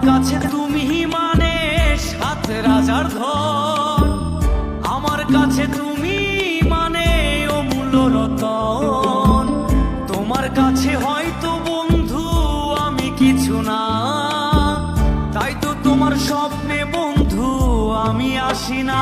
কাছে তুমি মানে সাত রাজার ধন, আমার কাছে তুমি মানে অমূল্য রতন। তোমার কাছে হয়তো বন্ধু আমি কিছু না, তাই তো তোমার স্বপ্নে বন্ধু আমি আসি না।